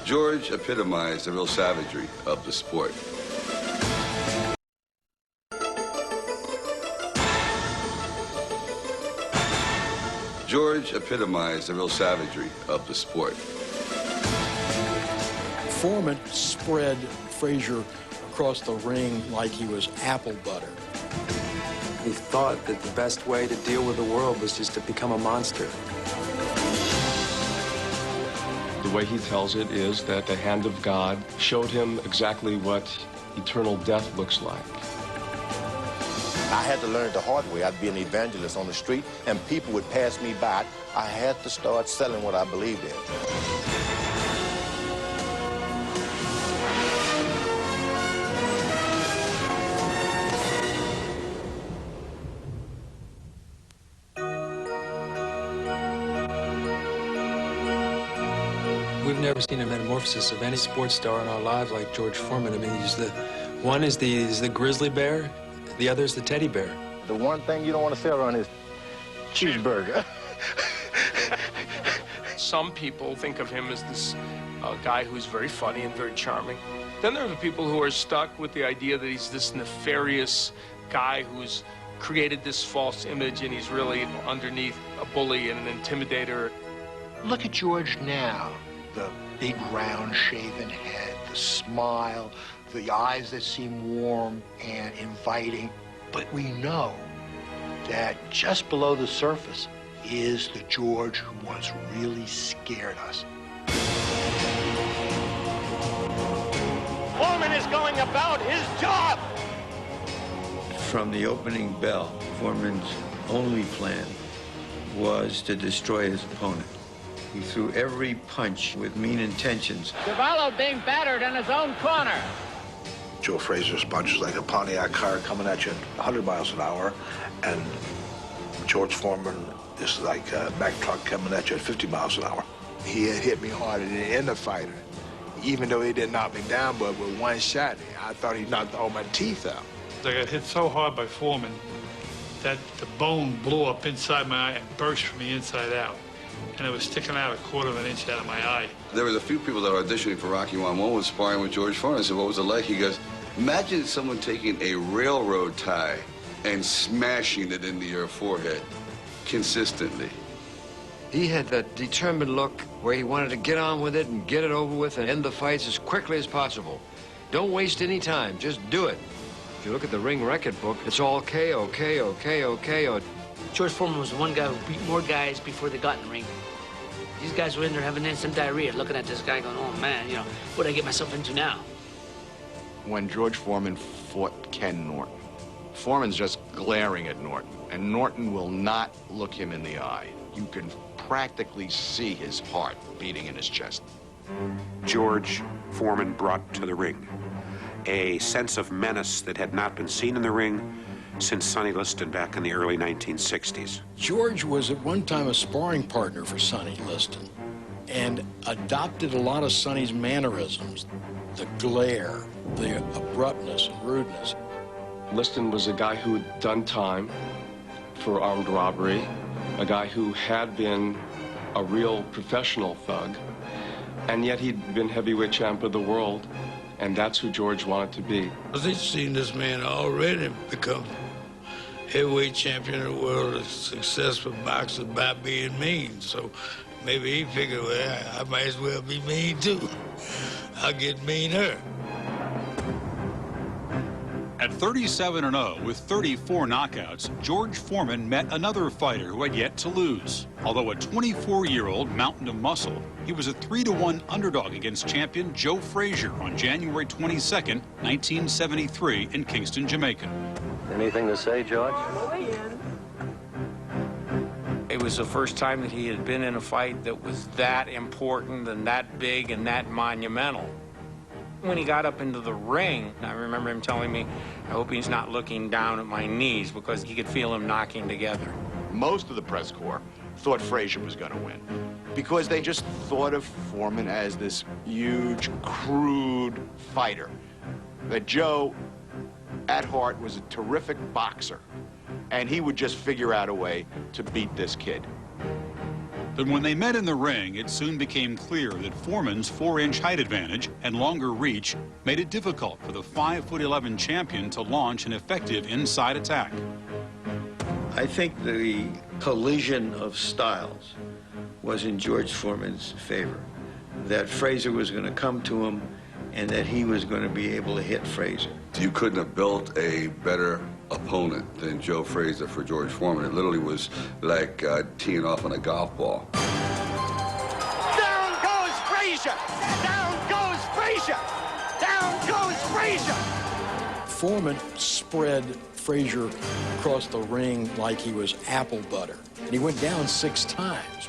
George epitomized the real savagery of the sport. George epitomized the real savagery of the sport. Foreman spread Frazier across the ring like he was apple butter. He thought that the best way to deal with the world was just to become a monster. The way he tells it is that the hand of God showed him exactly what eternal death looks like. I had to learn it the hard way. I'd be an evangelist on the street, and people would pass me by. I had to start selling what I believed in. We've never seen a metamorphosis of any sports star in our lives like George Foreman. I mean, one is the grizzly bear, the other is the teddy bear. The one thing you don't want to sell around is cheeseburger. Some people think of him as this guy who's very funny and very charming. Then there are the people who are stuck with the idea that he's this nefarious guy who's created this false image and he's really underneath a bully and an intimidator. Look at George now. The big, round, shaven head, the smile, the eyes that seem warm and inviting. But we know that just below the surface is the George who once really scared us. Foreman is going about his job! From the opening bell, Foreman's only plan was to destroy his opponent. He threw every punch with mean intentions. Cavallo being battered in his own corner. Joe Frazier's punch is like a Pontiac car coming at you at 100 miles an hour, and George Foreman is like a Mack truck coming at you at 50 miles an hour. He had hit me harder than any other fighter, even though he didn't knock me down, but with one shot, I thought he knocked all my teeth out. I got hit so hard by Foreman that the bone blew up inside my eye and burst from the inside out. And it was sticking out 1/4 of an inch out of my eye. There was a few people that were auditioning for Rocky I. One was sparring with George Foreman. I said, what was it like? He goes, imagine someone taking a railroad tie and smashing it into your forehead consistently. He had that determined look where he wanted to get on with it and get it over with and end the fights as quickly as possible. Don't waste any time, just do it. If you look at the ring record book, it's all KO, KO, KO, KO. George Foreman was the one guy who beat more guys before they got in the ring. These guys were in there having instant diarrhea, looking at this guy going, oh man, you know, what did I get myself into now? When George Foreman fought Ken Norton, Foreman's just glaring at Norton, and Norton will not look him in the eye. You can practically see his heart beating in his chest. George Foreman brought to the ring a sense of menace that had not been seen in the ring since Sonny Liston back in the early 1960s. George was at one time a sparring partner for Sonny Liston and adopted a lot of Sonny's mannerisms, the glare, the abruptness and rudeness. Liston was a guy who had done time for armed robbery, a guy who had been a real professional thug, and yet he'd been heavyweight champ of the world, and that's who George wanted to be. They've seen this man already become heavyweight champion of the world, a successful boxer by being mean. So maybe he figured, well, I might as well be mean too. I'll get meaner. At 37-0 with 34 knockouts, George Foreman met another fighter who had yet to lose. Although a 24-year-old mountain of muscle, he was a 3-1 underdog against champion Joe Frazier on January 22nd, 1973 in Kingston, Jamaica. Anything to say, George? It was the first time that he had been in a fight that was that important and that big and that monumental. When he got up into the ring, I remember him telling me, I hope he's not looking down at my knees, because he could feel him knocking together. Most of the press corps thought Frazier was going to win because they just thought of Foreman as this huge, crude fighter. That Joe, at heart, was a terrific boxer, and he would just figure out a way to beat this kid. But when they met in the ring, it soon became clear that Foreman's 4-inch height advantage and longer reach made it difficult for the 5'11" champion to launch an effective inside attack. I think the collision of styles was in George Foreman's favor, that Frazier was going to come to him and that he was going to be able to hit Frazier. You couldn't have built a better opponent than Joe Frazier for George Foreman. It literally was like teeing off on a golf ball. Down goes Frazier! Down goes Frazier! Down goes Frazier! Foreman spread Frazier across the ring like he was apple butter. And he went down 6 times.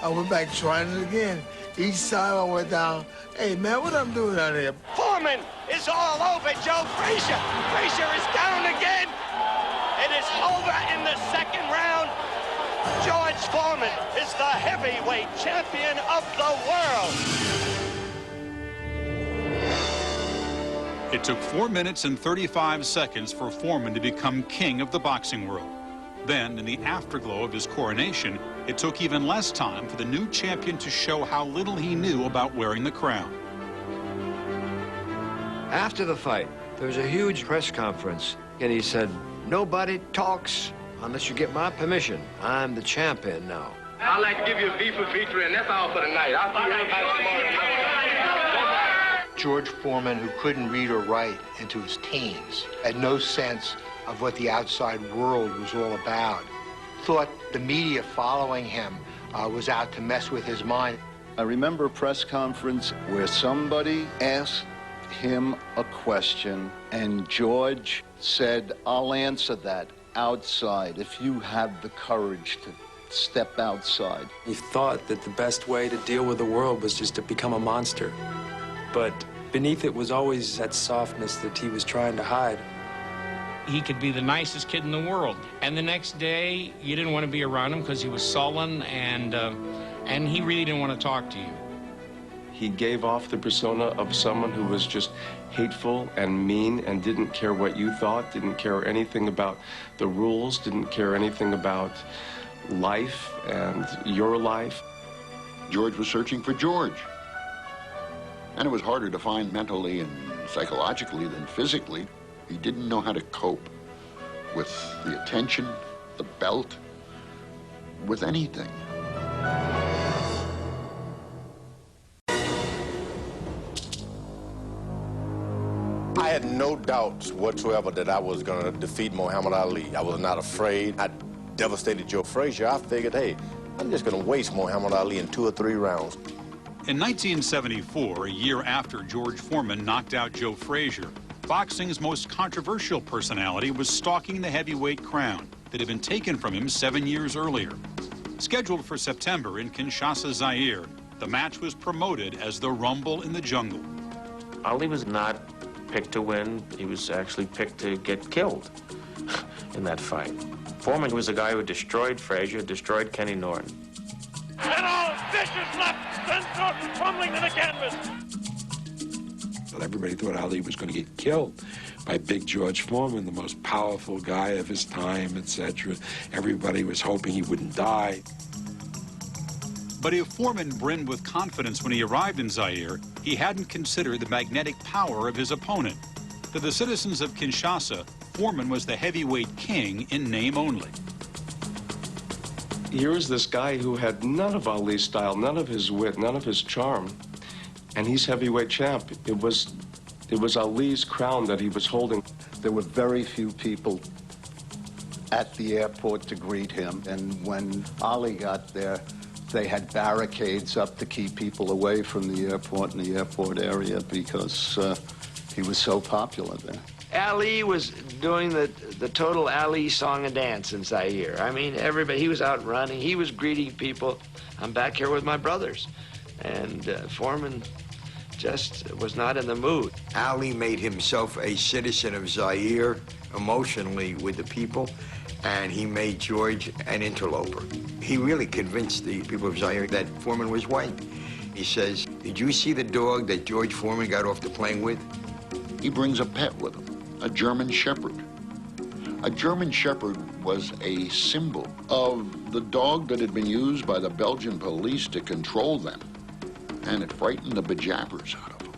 I went back trying it again. Each time I went down, hey, man, what I'm doing out here? Foreman is all over Joe Frazier. Frazier is down again. It is over in the second round. George Foreman is the heavyweight champion of the world. It took 4 minutes and 35 seconds for Foreman to become king of the boxing world. Then, in the afterglow of his coronation, it took even less time for the new champion to show how little he knew about wearing the crown. After the fight, there was a huge press conference, and he said, "Nobody talks unless you get my permission. I'm the champion now." I'd like to give you a V for victory, and that's all for tonight. I'll see everybody tomorrow. George Foreman, who couldn't read or write into his teens, had no sense of what the outside world was all about, thought the media following him was out to mess with his mind. I remember a press conference where somebody asked him a question, and George said, "I'll answer that outside if you have the courage to step outside." He thought that the best way to deal with the world was just to become a monster. But beneath it was always that softness that he was trying to hide. He could be the nicest kid in the world, and the next day you didn't want to be around him because he was sullen and he really didn't want to talk to you. He gave off the persona of someone who was just hateful and mean and didn't care what you thought, didn't care anything about the rules, didn't care anything about life and your life. George was searching for George. And it was harder to find mentally and psychologically than physically. He didn't know how to cope with the attention, the belt, with anything. I had no doubts whatsoever that I was going to defeat Muhammad Ali. I was not afraid. I devastated Joe Frazier. I figured, hey, I'm just going to waste Muhammad Ali in 2 or 3 rounds. In 1974, a year after George Foreman knocked out Joe Frazier, boxing's most controversial personality was stalking the heavyweight crown that had been taken from him 7 years earlier. Scheduled for September in Kinshasa, Zaire, the match was promoted as the Rumble in the Jungle. Ali was not picked to win. He was actually picked to get killed in that fight. Foreman was a guy who destroyed Frazier, destroyed Kenny Norton. And all vicious left sends Norton tumbling to the canvas. Everybody thought Ali was going to get killed by Big George Foreman, the most powerful guy of his time, etc. Everybody was hoping he wouldn't die. But if Foreman brimmed with confidence when he arrived in Zaire, he hadn't considered the magnetic power of his opponent. To the citizens of Kinshasa, Foreman was the heavyweight king in name only. Here is this guy who had none of Ali's style, none of his wit, none of his charm, and he's heavyweight champ. It was Ali's crown that he was holding. There were very few people at the airport to greet him, and when Ali got there, they had barricades up to keep people away from the airport and the airport area because he was so popular there. Ali was doing the total Ali song and dance in Zaire. I mean, everybody, he was out running, he was greeting people. I'm back here with my brothers. And Foreman just was not in the mood. Ali made himself a citizen of Zaire emotionally with the people, and he made George an interloper. He really convinced the people of Zaire that Foreman was white. He says, "Did you see the dog that George Foreman got off the plane with?" He brings a pet with him, a German Shepherd. A German Shepherd was a symbol of the dog that had been used by the Belgian police to control them, and it frightened the bejabbers out of them.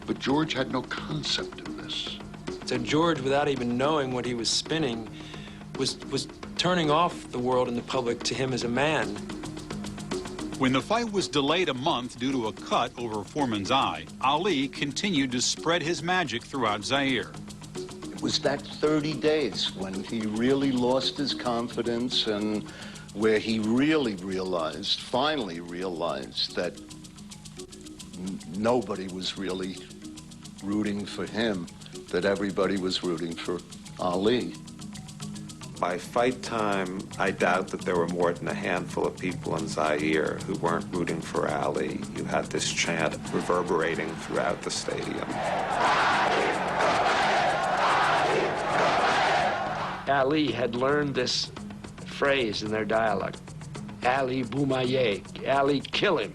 But George had no concept of this. So George, without even knowing what he was spinning, was turning off the world and the public to him as a man. When the fight was delayed a month due to a cut over Foreman's eye, Ali continued to spread his magic throughout Zaire. It was that 30 days when he really lost his confidence and where he really realized, finally realized, that nobody was really rooting for him, that everybody was rooting for Ali. By fight time, I doubt that there were more than a handful of people in Zaire who weren't rooting for Ali. You had this chant reverberating throughout the stadium. Ali had learned this phrase in their dialect. Ali Boumaye, Ali kill him.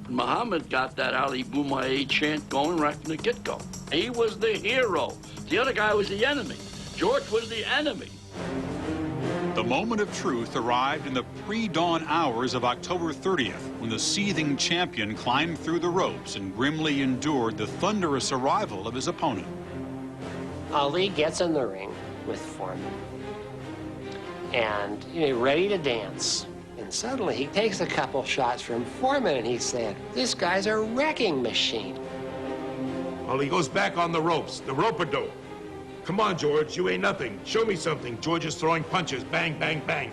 Muhammad got that Ali Boumaye chant going right from the get-go. He was the hero. The other guy was the enemy. George was the enemy. The moment of truth arrived in the pre-dawn hours of October 30th, when the seething champion climbed through the ropes and grimly endured the thunderous arrival of his opponent. Ali gets in the ring with Foreman, and ready to dance. And suddenly he takes a couple shots from Foreman, and he's saying, "This guy's a wrecking machine." Well, he goes back on the ropes, the rope-a-dope. Come on, George, you ain't nothing. Show me something. George is throwing punches. Bang, bang, bang.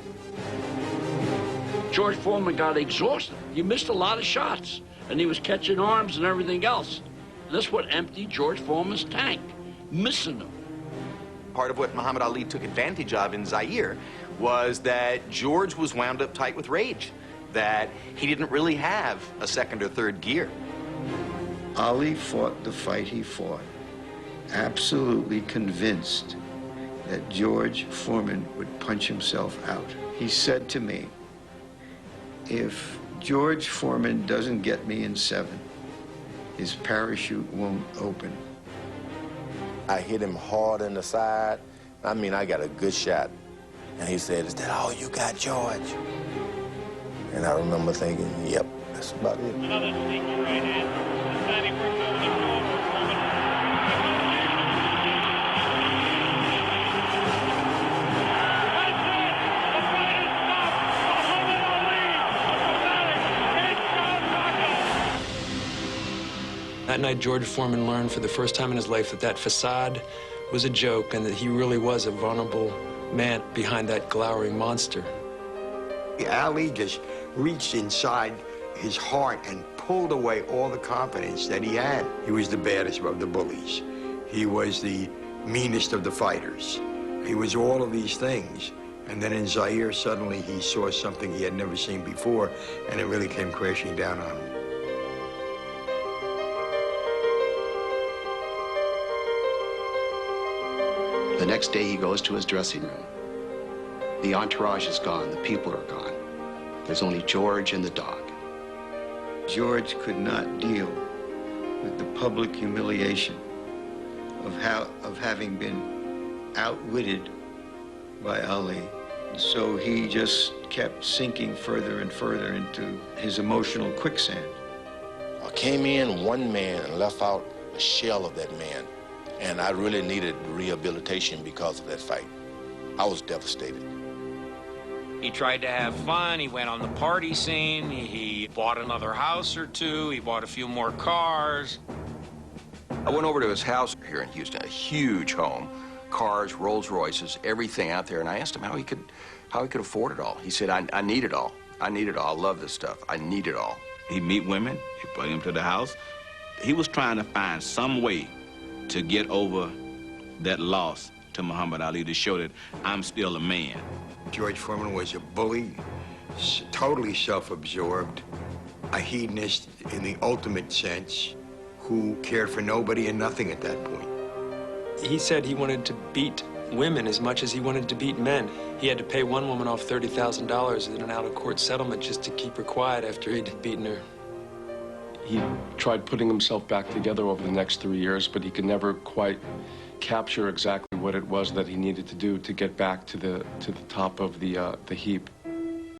George Foreman got exhausted. He missed a lot of shots, and he was catching arms and everything else. That's what emptied George Foreman's tank, missing him. Part of what Muhammad Ali took advantage of in Zaire was that George was wound up tight with rage, that he didn't really have a second or third gear. Ali fought the fight he fought, absolutely convinced that George Foreman would punch himself out. He said to me, if George Foreman doesn't get me in 7, his parachute won't open. I hit him hard in the side. I mean, I got a good shot. And he said, "Is that all you got, George?" And I remember thinking, yep, that's about it. Another sneaky right hand. This time he works over the shoulder of Foreman. That night, George Foreman learned for the first time in his life that that facade was a joke and that he really was a vulnerable man behind that glowering monster. Ali just reached inside his heart and pulled away all the confidence that he had. He was the baddest of the bullies. He was the meanest of the fighters. He was all of these things. And then in Zaire, suddenly he saw something he had never seen before, and it really came crashing down on him. The next day, he goes to his dressing room. The entourage is gone. The people are gone. There's only George and the dog. George could not deal with the public humiliation of having been outwitted by Ali. So he just kept sinking further and further into his emotional quicksand. I came in one man and left out a shell of that man. And I really needed rehabilitation because of that fight. I was devastated. He tried to have fun. He went on the party scene. He bought another house or two. He bought a few more cars. I went over to his house here in Houston, a huge home, cars, Rolls Royces, everything out there, and I asked him how he could afford it all. He said, I need it all. I need it all. I love this stuff. I need it all. He'd meet women. He'd bring them to the house. He was trying to find some way to get over that loss to Muhammad Ali, to show that I'm still a man. George Foreman was a bully, totally self-absorbed, a hedonist in the ultimate sense, who cared for nobody and nothing at that point. He said he wanted to beat women as much as he wanted to beat men. He had to pay one woman off $30,000 in an out-of-court settlement just to keep her quiet after he'd beaten her. He tried putting himself back together over the next 3 years, but he could never quite capture exactly what it was that he needed to do to get back to the top of the heap.